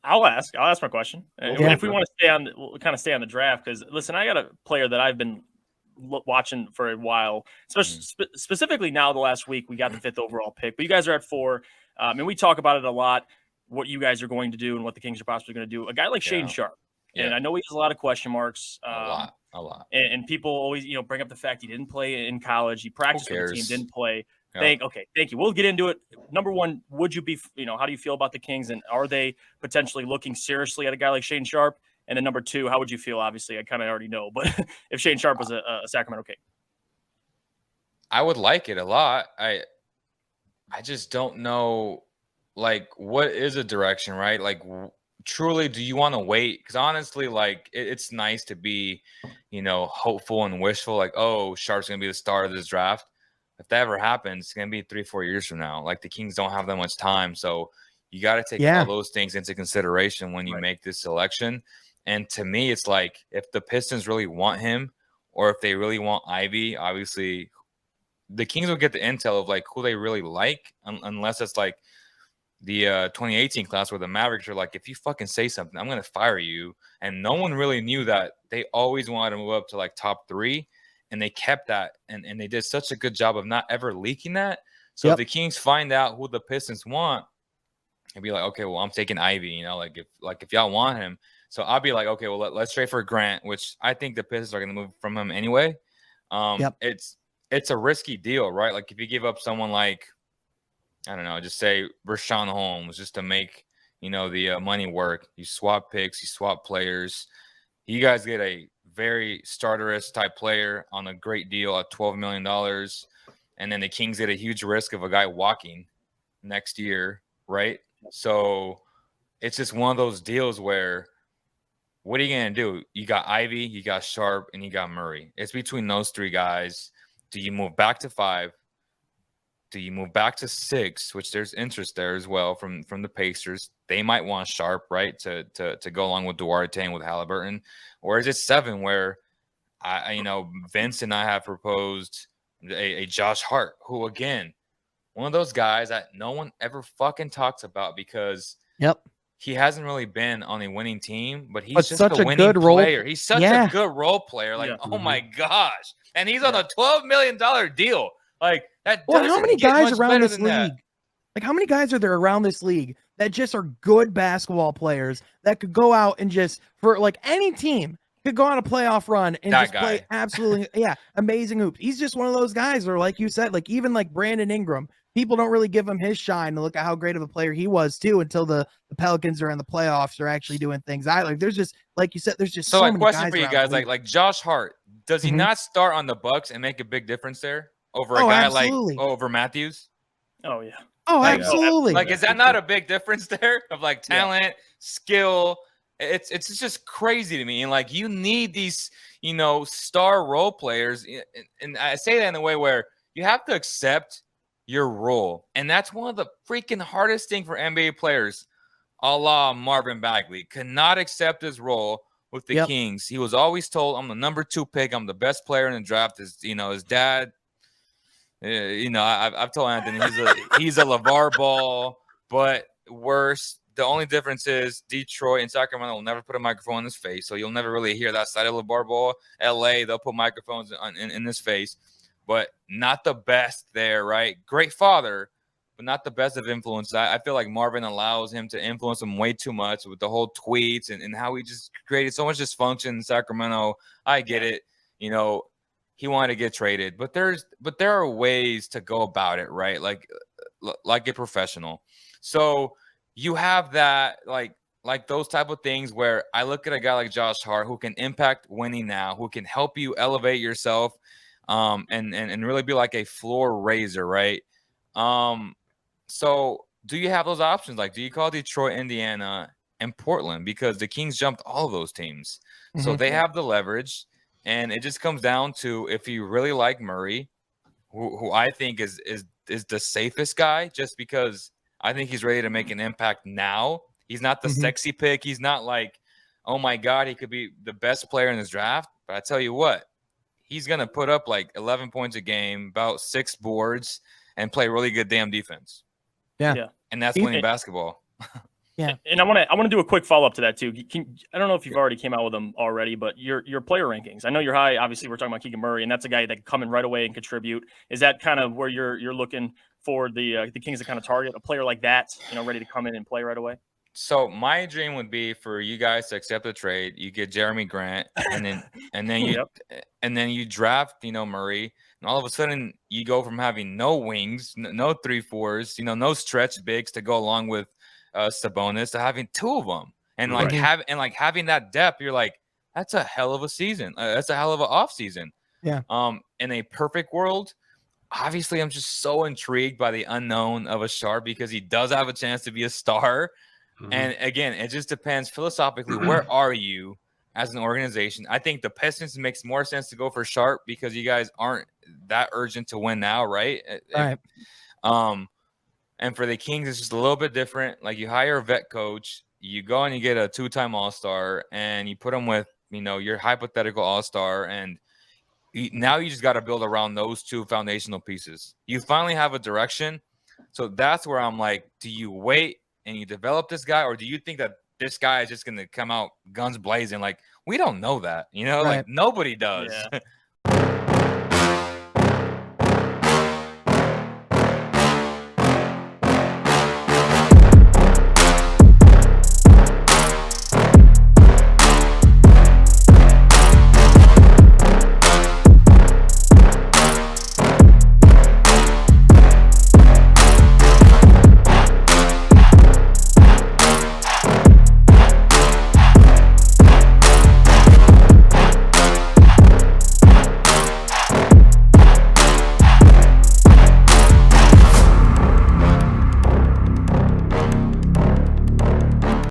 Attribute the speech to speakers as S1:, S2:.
S1: I'll ask my question.
S2: Yeah.
S1: If we want to we'll kind of stay on the draft, because listen, I got a player that I've been watching for a while, especially specifically now the last week we got the 5th overall pick, but you guys are at 4. And we talk about it a lot, what you guys are going to do and what the Kings are possibly going to do. A guy like Shane Sharp, and I know he has a lot of question marks.
S3: A lot.
S1: And people always, bring up the fact he didn't play in college. He practiced with the team, didn't play. Thank you. We'll get into it. Number one, would you be, how do you feel about the Kings, and are they potentially looking seriously at a guy like Shane Sharp? And then number 2, how would you feel? Obviously, I kind of already know, but if Shane Sharp was a Sacramento King,
S3: I would like it a lot. I just don't know, like, what is a direction, right? Like, truly, do you want to wait? Because honestly, like, it's nice to be, hopeful and wishful, like, oh, Sharp's gonna be the star of this draft. If that ever happens, it's going to be 3-4 years from now. Like, the Kings don't have that much time. So you got to take all those things into consideration when you make this selection. And to me, it's like, if the Pistons really want him, or if they really want Ivy, obviously the Kings will get the intel of like who they really like, unless it's like the 2018 class where the Mavericks are like, if you fucking say something, I'm going to fire you. And no one really knew that. They always wanted to move up to like top 3. And they kept that, and they did such a good job of not ever leaking that. So if the Kings find out who the Pistons want, and be like, okay, well, I'm taking Ivy, if y'all want him. So I'll be like, okay, well, let's trade for Grant, which I think the Pistons are going to move from him anyway. It's a risky deal, right? Like, if you give up someone like, I don't know, just say Rashawn Holmes, just to make, the money work. You swap picks, you swap players. You guys get a very starterist type player on a great deal at $12 million. And then the Kings get a huge risk of a guy walking next year, right? So it's just one of those deals where, what are you going to do? You got Ivy, you got Sharp, and you got Murray. It's between those 3 guys. Do you move back to 5? Do you move back to 6, which there's interest there as well from the Pacers? They might want Sharp, right, to go along with Duarte and with Halliburton. Or is it 7 where, Vince and I have proposed a Josh Hart, who, again, one of those guys that no one ever fucking talks about because he hasn't really been on a winning team, but he's just a winning player. He's such a good role player. Like, oh my gosh. And he's on a $12 million deal. Like, that.
S2: Well, how many guys around this league? Like, how many guys are there around this league that just are good basketball players that could go out and just, for like any team, could go on a playoff run and just play absolutely, amazing hoops. He's just one of those guys where, like you said, like even like Brandon Ingram, people don't really give him his shine to look at how great of a player he was too until the Pelicans are in the playoffs or actually doing things. There's just, like you said, there's just so many
S3: question for you guys, like Josh Hart, does he not start on the Bucks and make a big difference there over a guy like over Matthews?
S1: Oh yeah.
S2: Oh, absolutely.
S3: Like, is that not a big difference there of like talent, skill? It's just crazy to me. And like, you need these, star role players. And I say that in a way where you have to accept your role. And that's one of the freaking hardest thing for NBA players, a la Marvin Bagley, could not accept his role with the Kings. He was always told, I'm the number 2 pick. I'm the best player in the draft. His dad, I've told Anthony he's a LeVar Ball, but worse. The only difference is Detroit and Sacramento will never put a microphone in his face, so you'll never really hear that side of LeVar Ball. LA, they'll put microphones in his face, but not the best there, right? Great father, but not the best of influence. I feel like Marvin allows him to influence him way too much with the whole tweets and how he just created so much dysfunction in Sacramento. I get it, he wanted to get traded, but there are ways to go about it, right? Like a professional. So you have that, like those type of things where I look at a guy like Josh Hart who can impact winning now, who can help you elevate yourself, and really be like a floor raiser, right? So do you have those options? Like, do you call Detroit, Indiana, and Portland? Because the Kings jumped all of those teams, so they have the leverage. And it just comes down to, if you really like Murray, who I think is the safest guy, just because I think he's ready to make an impact now. He's not the sexy pick. He's not like, oh my God, he could be the best player in this draft. But I tell you what, he's going to put up like 11 points a game, about 6 boards, and play really good damn defense.
S2: Yeah.
S3: And that's winning basketball.
S2: Yeah.
S1: And I want to do a quick follow up to that too. I don't know if you've already came out with them already, but your player rankings. I know you're high. Obviously, we're talking about Keegan Murray, and that's a guy that can come in right away and contribute. Is that kind of where you're looking for the Kings to kind of target a player like that, ready to come in and play right away?
S3: So my dream would be for you guys to accept the trade. You get Jerami Grant, and then you draft, Murray, and all of a sudden you go from having no wings, no 3-4s, no stretch bigs to go along with Sabonis to having 2 of them, and having that depth. You're like, that's a hell of a season. That's a hell of an off season.
S2: Yeah.
S3: In a perfect world, obviously, I'm just so intrigued by the unknown of a Sharp because he does have a chance to be a star. And again, it just depends philosophically. Where are you as an organization? I think the Pistons makes more sense to go for Sharp because you guys aren't that urgent to win now, right?
S2: Right.
S3: And for the Kings, it's just a little bit different. Like you hire a vet coach, you go and you get a 2-time All-Star, and you put him with your hypothetical All-Star, and now you just got to build around those 2 foundational pieces. You finally have a direction, so that's where I'm like, do you wait and you develop this guy, or do you think that this guy is just going to come out guns blazing? Like, we don't know that,
S2: Right.
S3: like nobody does.
S1: Yeah.